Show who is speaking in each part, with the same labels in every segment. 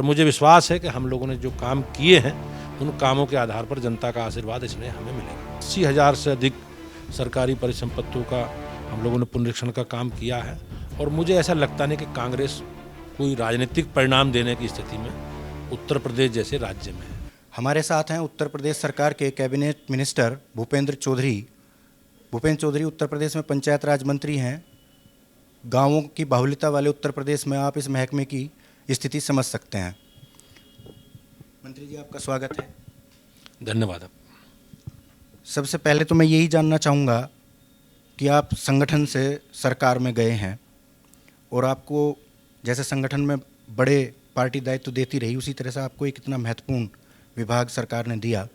Speaker 1: और मुझे विश्वास है कि हम लोगों ने जो काम किए हैं उन कामों के आधार पर जनता का आशीर्वाद इसलिए हमें मिलेगा। 80,000 से अधिक सरकारी परिसंपत्तियों का हम लोगों ने पुनरीक्षण का काम किया है और मुझे ऐसा लगता नहीं कि कांग्रेस कोई राजनीतिक परिणाम देने की स्थिति में उत्तर प्रदेश जैसे राज्य में है।
Speaker 2: हमारे साथ हैं उत्तर प्रदेश सरकार के कैबिनेट मिनिस्टर भूपेंद्र चौधरी। भूपेंद्र चौधरी उत्तर प्रदेश में पंचायत राज मंत्री हैं। गांवों की बाहुल्यता वाले उत्तर प्रदेश में आप इस महकमे की स्थिति समझ सकते हैं। मंत्री जी, आपका स्वागत है।
Speaker 1: धन्यवाद।
Speaker 2: सबसे पहले तो मैं यही जानना चाहूँगा कि आप संगठन से सरकार में गए हैं और आपको जैसे संगठन में बड़े पार्टी दायित्व देती रही, उसी तरह से आपको एक इतना महत्वपूर्ण विभाग सरकार ने दिया,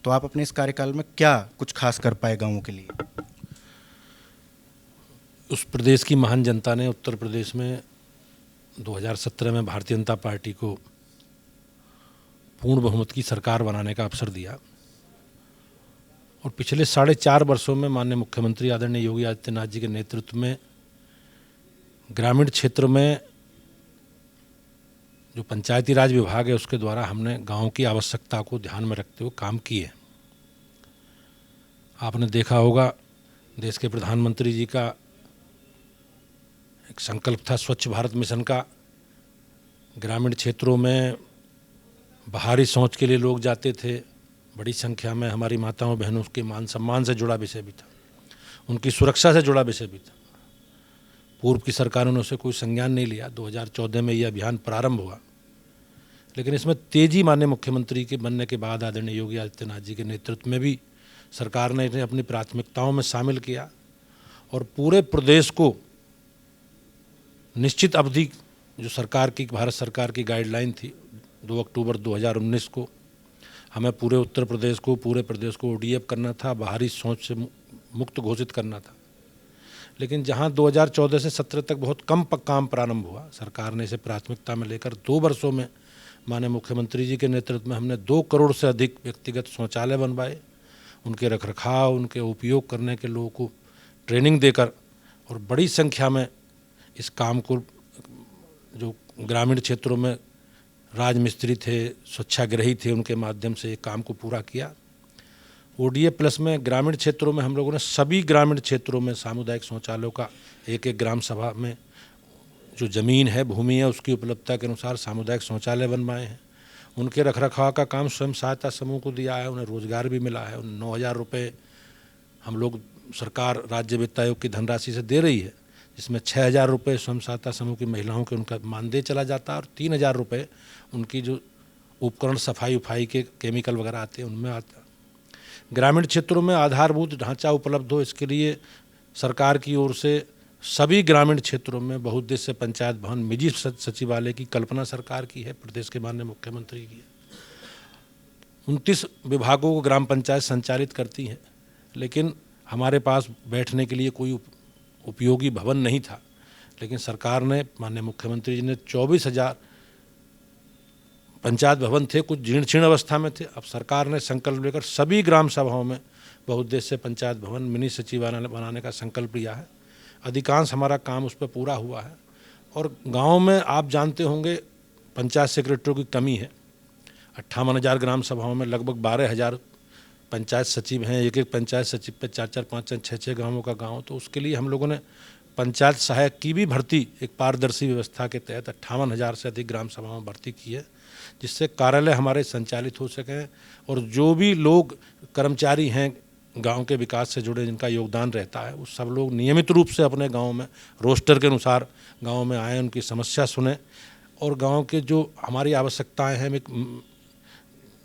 Speaker 2: तो आप अपने इस कार्यकाल में क्या कुछ खास कर पाए गांवों के लिए?
Speaker 1: उस प्रदेश की महान जनता ने उत्तर प्रदेश में 2017 में भारतीय जनता पार्टी को पूर्ण बहुमत की सरकार बनाने का अवसर दिया और पिछले 4.5 वर्षों में माननीय मुख्यमंत्री आदरणीय योगी आदित्यनाथ जी के नेतृत्व में ग्रामीण क्षेत्र में जो पंचायती राज विभाग है उसके द्वारा हमने गांव की आवश्यकता को ध्यान में रखते हुए काम किए। आपने देखा होगा देश के प्रधानमंत्री जी का एक संकल्प था स्वच्छ भारत मिशन का। ग्रामीण क्षेत्रों में बाहरी शौच के लिए लोग जाते थे, बड़ी संख्या में हमारी माताओं बहनों के मान सम्मान से जुड़ा विषय भी था, उनकी सुरक्षा से जुड़ा विषय भी था। पूर्व की सरकारों ने उसे कोई संज्ञान नहीं लिया। 2014 में यह अभियान प्रारंभ हुआ, लेकिन इसमें तेजी माननीय मुख्यमंत्री के बनने के बाद आदरणीय योगी आदित्यनाथ जी के नेतृत्व में भी सरकार ने इन्हें अपनी प्राथमिकताओं में शामिल किया और पूरे प्रदेश को निश्चित अवधि जो सरकार की भारत सरकार की गाइडलाइन थी 2 अक्टूबर 2019 को हमें पूरे उत्तर प्रदेश को पूरे प्रदेश को ODF करना था, बाहरी शौच से मुक्त घोषित करना था। लेकिन जहां 2014 से 17 तक बहुत कम काम प्रारंभ हुआ, सरकार ने इसे प्राथमिकता में लेकर 2 वर्षों में माननीय मुख्यमंत्री जी के नेतृत्व में हमने 2 करोड़ से अधिक व्यक्तिगत शौचालय बनवाए। उनके रखरखाव, उनके उपयोग करने के लोगों को ट्रेनिंग देकर और बड़ी संख्या में इस काम को जो ग्रामीण क्षेत्रों में राजमिस्त्री थे, स्वच्छाग्रही थे, उनके माध्यम से एक काम को पूरा किया। ODF प्लस में ग्रामीण क्षेत्रों में हम लोगों ने सभी ग्रामीण क्षेत्रों में सामुदायिक शौचालयों का एक ग्राम सभा में जो ज़मीन है, भूमि है, उसकी उपलब्धता के अनुसार सामुदायिक शौचालय बनवाए हैं। उनके रखरखाव का काम स्वयं सहायता समूह को दिया है, उन्हें रोजगार भी मिला है। उन्हें 9,000 रुपये हम लोग सरकार राज्य वित्त आयोग की धनराशि से दे रही है, जिसमें 6,000 रुपये स्वयं सहायता समूह की महिलाओं के उनका मानदेय चला जाता है और 3,000 रुपये उनकी जो उपकरण सफाई उफाई के केमिकल वगैरह आते हैं उनमें आता है। ग्रामीण क्षेत्रों में आधारभूत ढांचा उपलब्ध हो, इसके लिए सरकार की ओर से सभी ग्रामीण क्षेत्रों में बहुउद्देश्य पंचायत भवन, निजी सचिवालय की कल्पना सरकार की है, प्रदेश के माननीय मुख्यमंत्री की है। 29 विभागों को ग्राम पंचायत संचालित करती हैं, लेकिन हमारे पास बैठने के लिए कोई उपयोगी भवन नहीं था। लेकिन सरकार ने, माननीय मुख्यमंत्री जी ने 24,000 पंचायत भवन थे, कुछ जीर्ण शीर्ण अवस्था में थे। अब सरकार ने संकल्प लेकर सभी ग्राम सभाओं में बहुउद्देश्य पंचायत भवन, मिनी सचिवालय बनाने का संकल्प लिया है। अधिकांश हमारा काम उस पर पूरा हुआ है और गाँव में आप जानते होंगे पंचायत सेक्रेटरियों की कमी है। 58,000 ग्राम सभाओं में लगभग 12,000 पंचायत सचिव हैं। एक पंचायत सचिव पे 4-4, 5-5, 6-6 गाँवों का गाँव। तो उसके लिए हम लोगों ने पंचायत सहायक की भी भर्ती एक पारदर्शी व्यवस्था के तहत 58,000 से अधिक ग्राम सभाओं में भर्ती की है, जिससे कार्यालय हमारे संचालित हो सकें और जो भी लोग कर्मचारी हैं गांव के विकास से जुड़े, जिनका योगदान रहता है, वो सब लोग नियमित रूप से अपने गांव में रोस्टर के अनुसार गांव में आएँ, उनकी समस्या सुने और गांव के जो हमारी आवश्यकताएं हैं, एक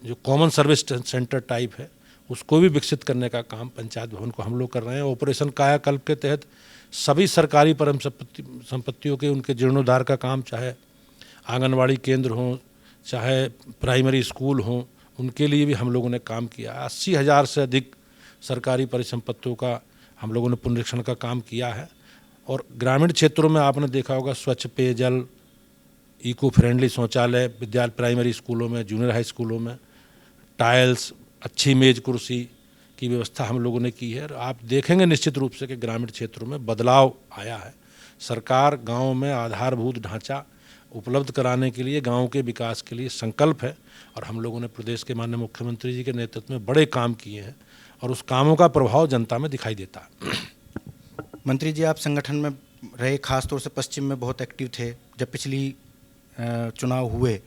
Speaker 1: जो कॉमन सर्विस सेंटर टाइप है, उसको भी विकसित करने का काम पंचायत भवन को हम लोग कर रहे हैं। ऑपरेशन कायाकल्प के तहत सभी सरकारी परम संपत्तियों के उनके जीर्णोद्धार का काम, चाहे आंगनवाड़ी केंद्र हों, चाहे प्राइमरी स्कूल हों, उनके लिए भी हम लोगों ने काम किया। 80,000 से अधिक सरकारी परिसंपत्तियों का हम लोगों ने पुनरीक्षण का काम किया है और ग्रामीण क्षेत्रों में आपने देखा होगा स्वच्छ पेयजल, इको फ्रेंडली शौचालय, विद्यालय, प्राइमरी स्कूलों में, जूनियर हाई स्कूलों में टाइल्स, अच्छी मेज कुर्सी की व्यवस्था हम लोगों ने की है। और आप देखेंगे निश्चित रूप से कि ग्रामीण क्षेत्रों में बदलाव आया है। सरकार गाँव में आधारभूत ढांचा उपलब्ध कराने के लिए, गाँव के विकास के लिए संकल्प है। और हम लोगों ने प्रदेश के माननीय मुख्यमंत्री जी के नेतृत्व में बड़े काम किए हैं और उस कामों का प्रभाव जनता में दिखाई देता है।
Speaker 2: मंत्री जी, आप संगठन में रहे, खासतौर से पश्चिम में बहुत एक्टिव थे। जब पिछली चुनाव हुए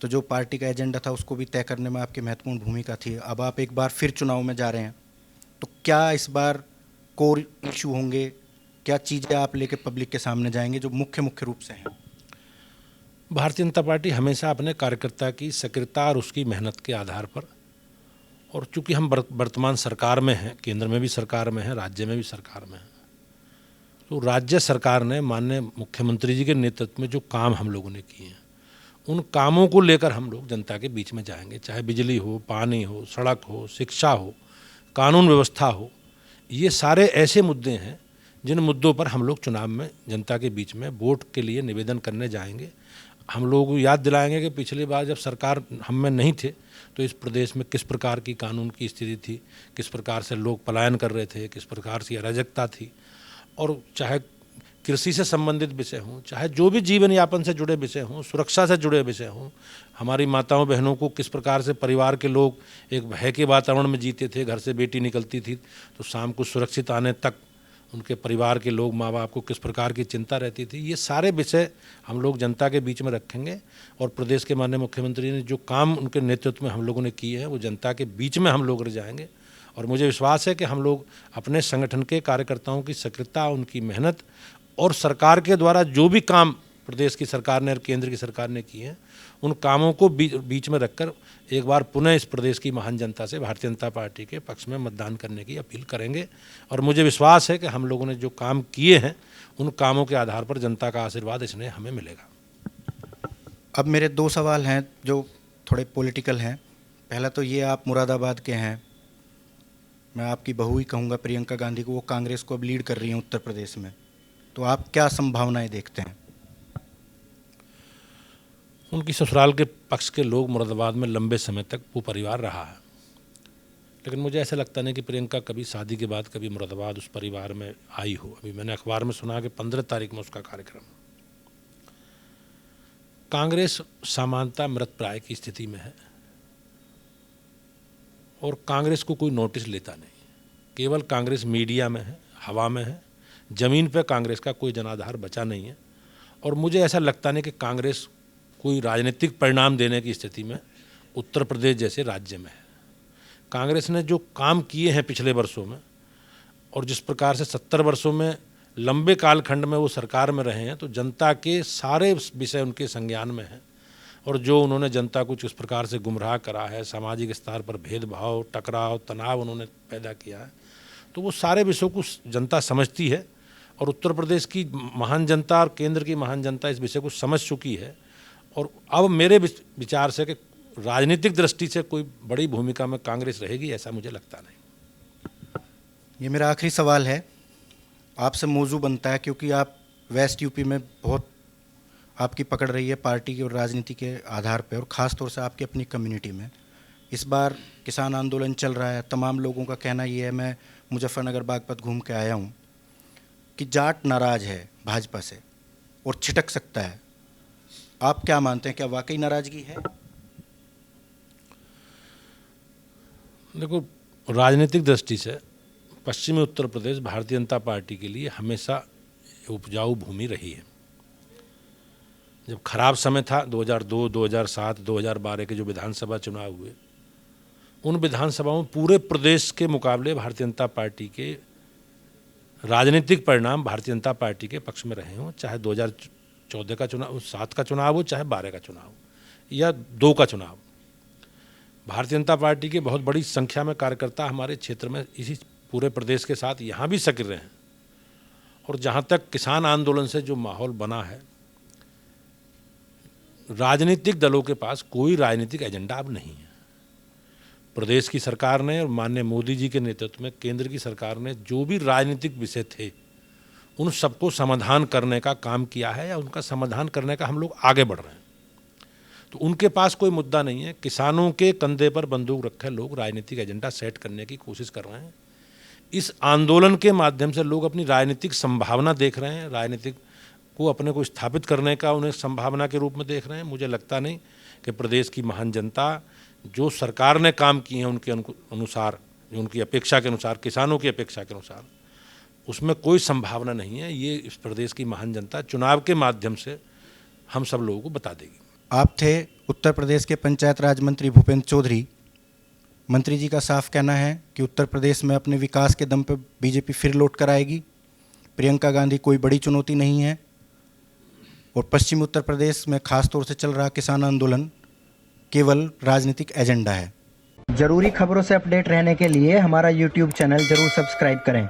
Speaker 2: तो जो पार्टी का एजेंडा था उसको भी तय करने में आपकी महत्वपूर्ण भूमिका थी। अब आप एक बार फिर चुनाव में जा रहे हैं, तो क्या इस बार कोर इशू होंगे, क्या चीज़ें आप लेके पब्लिक के सामने जाएंगे जो मुख्य रूप से हैं?
Speaker 1: भारतीय जनता पार्टी हमेशा अपने कार्यकर्ता की सक्रियता और उसकी मेहनत के आधार पर, और चूंकि हम वर्तमान सरकार में हैं, केंद्र में भी सरकार में हैं, राज्य में भी सरकार में हैं, तो राज्य सरकार ने माननीय मुख्यमंत्री जी के नेतृत्व में जो काम हम लोगों ने किए हैं, उन कामों को लेकर हम लोग जनता के बीच में जाएंगे। चाहे बिजली हो, पानी हो, सड़क हो, शिक्षा हो, कानून व्यवस्था हो, ये सारे ऐसे मुद्दे हैं जिन मुद्दों पर हम लोग चुनाव में जनता के बीच में वोट के लिए निवेदन करने जाएंगे। हम लोग को याद दिलाएंगे कि पिछली बार जब सरकार हम में नहीं थे तो इस प्रदेश में किस प्रकार की कानून की स्थिति थी, किस प्रकार से लोग पलायन कर रहे थे, किस प्रकार से अराजकता थी। और चाहे कृषि से संबंधित विषय हों, चाहे जो भी जीवन यापन से जुड़े विषय हों, सुरक्षा से जुड़े विषय हों, हमारी माताओं बहनों को किस प्रकार से परिवार के लोग एक भय के वातावरण में जीते थे, घर से बेटी निकलती थी तो शाम को सुरक्षित आने तक उनके परिवार के लोग, माँ बाप को किस प्रकार की चिंता रहती थी, ये सारे विषय हम लोग जनता के बीच में रखेंगे। और प्रदेश के माननीय मुख्यमंत्री ने जो काम उनके नेतृत्व में हम लोगों ने किए हैं वो जनता के बीच में हम लोग रह जाएंगे। और मुझे विश्वास है कि हम लोग अपने संगठन के कार्यकर्ताओं की सक्रियता, उनकी मेहनत और सरकार के द्वारा जो भी काम प्रदेश की सरकार ने और केंद्र की सरकार ने किए हैं, उन कामों को बीच में रखकर एक बार पुनः इस प्रदेश की महान जनता से भारतीय जनता पार्टी के पक्ष में मतदान करने की अपील करेंगे। और मुझे विश्वास है कि हम लोगों ने जो काम किए हैं उन कामों के आधार पर जनता का आशीर्वाद इसने हमें मिलेगा।
Speaker 2: अब मेरे 2 सवाल हैं जो थोड़े पॉलिटिकल हैं। पहला तो ये, आप मुरादाबाद के हैं, मैं आपकी बहू ही कहूँगा प्रियंका गांधी को, वो कांग्रेस को अब लीड कर रही हैं उत्तर प्रदेश में, तो आप क्या संभावनाएं देखते हैं?
Speaker 1: उनकी ससुराल के पक्ष के लोग मुरादाबाद में लंबे समय तक वो परिवार रहा है, लेकिन मुझे ऐसा लगता नहीं कि प्रियंका कभी शादी के बाद कभी मुरादाबाद उस परिवार में आई हो। अभी मैंने अखबार में सुना कि 15 तारीख में उसका कार्यक्रम। कांग्रेस सामान्यतः मृत प्राय की स्थिति में है और कांग्रेस को कोई नोटिस लेता नहीं। केवल कांग्रेस मीडिया में है, हवा में है, ज़मीन पे कांग्रेस का कोई जनाधार बचा नहीं है। और मुझे ऐसा लगता नहीं कि कांग्रेस कोई राजनीतिक परिणाम देने की स्थिति में उत्तर प्रदेश जैसे राज्य में है। कांग्रेस ने जो काम किए हैं पिछले वर्षों में और जिस प्रकार से 70 वर्षों में लंबे कालखंड में वो सरकार में रहे हैं, तो जनता के सारे विषय उनके संज्ञान में हैं। और जो उन्होंने जनता को जिस प्रकार से गुमराह करा है, सामाजिक स्तर पर भेदभाव, टकराव, तनाव उन्होंने पैदा किया है, तो वो सारे विषयों को जनता समझती है। और उत्तर प्रदेश की महान जनता और केंद्र की महान जनता इस विषय को समझ चुकी है। और अब मेरे विचार से कि राजनीतिक दृष्टि से कोई बड़ी भूमिका में कांग्रेस रहेगी, ऐसा मुझे लगता नहीं।
Speaker 2: ये मेरा आखिरी सवाल है, आपसे मौजू बनता है क्योंकि आप वेस्ट यूपी में बहुत आपकी पकड़ रही है पार्टी की और राजनीति के आधार पर, और ख़ास तौर से आपकी अपनी कम्युनिटी में। इस बार किसान आंदोलन चल रहा है, तमाम लोगों का कहना ये है, मैं मुजफ्फरनगर बागपत घूम के आया हूँ, कि जाट नाराज़ है भाजपा से और छिटक सकता है। आप क्या मानते हैं, क्या वाकई नाराज़गी है?
Speaker 1: देखो, राजनीतिक दृष्टि से पश्चिमी उत्तर प्रदेश भारतीय जनता पार्टी के लिए हमेशा उपजाऊ भूमि रही है। जब खराब समय था 2002, 2007, 2012 के जो विधानसभा चुनाव हुए, उन विधानसभाओं में पूरे प्रदेश के मुकाबले भारतीय जनता पार्टी के राजनीतिक परिणाम भारतीय जनता पार्टी के पक्ष में रहे हों। चाहे 2014 का चुनाव, 7 का चुनाव हो, चाहे 12 का चुनाव या 2 का चुनाव, भारतीय जनता पार्टी के बहुत बड़ी संख्या में कार्यकर्ता हमारे क्षेत्र में इसी पूरे प्रदेश के साथ यहाँ भी सक्रिय हैं। और जहाँ तक किसान आंदोलन से जो माहौल बना है, राजनीतिक दलों के पास कोई राजनीतिक एजेंडा अब नहीं है। प्रदेश की सरकार ने और माननीय मोदी जी के नेतृत्व में केंद्र की सरकार ने जो भी राजनीतिक विषय थे उन सबको समाधान करने का काम किया है, या उनका समाधान करने का हम लोग आगे बढ़ रहे हैं। तो उनके पास कोई मुद्दा नहीं है। किसानों के कंधे पर बंदूक रखे लोग राजनीतिक एजेंडा सेट करने की कोशिश कर रहे हैं। इस आंदोलन के माध्यम से लोग अपनी राजनीतिक संभावना देख रहे हैं, राजनीतिक को अपने को स्थापित करने का उन्हें संभावना के रूप में देख रहे हैं। मुझे लगता नहीं कि प्रदेश की महान जनता जो सरकार ने काम किए हैं उनके अनुसार, जो उनकी अपेक्षा के अनुसार, किसानों की अपेक्षा के अनुसार, उसमें कोई संभावना नहीं है। ये इस प्रदेश की महान जनता चुनाव के माध्यम से हम सब लोगों को बता देगी।
Speaker 2: आप थे उत्तर प्रदेश के पंचायत राज मंत्री भूपेंद्र चौधरी। मंत्री जी का साफ कहना है कि उत्तर प्रदेश में अपने विकास के दम पर बीजेपी फिर लौट कर आएगी। प्रियंका गांधी कोई बड़ी चुनौती नहीं है और पश्चिम उत्तर प्रदेश में खास तौर से चल रहा किसान आंदोलन केवल राजनीतिक एजेंडा है।
Speaker 3: जरूरी खबरों से अपडेट रहने के लिए हमारा YouTube चैनल जरूर सब्सक्राइब करें।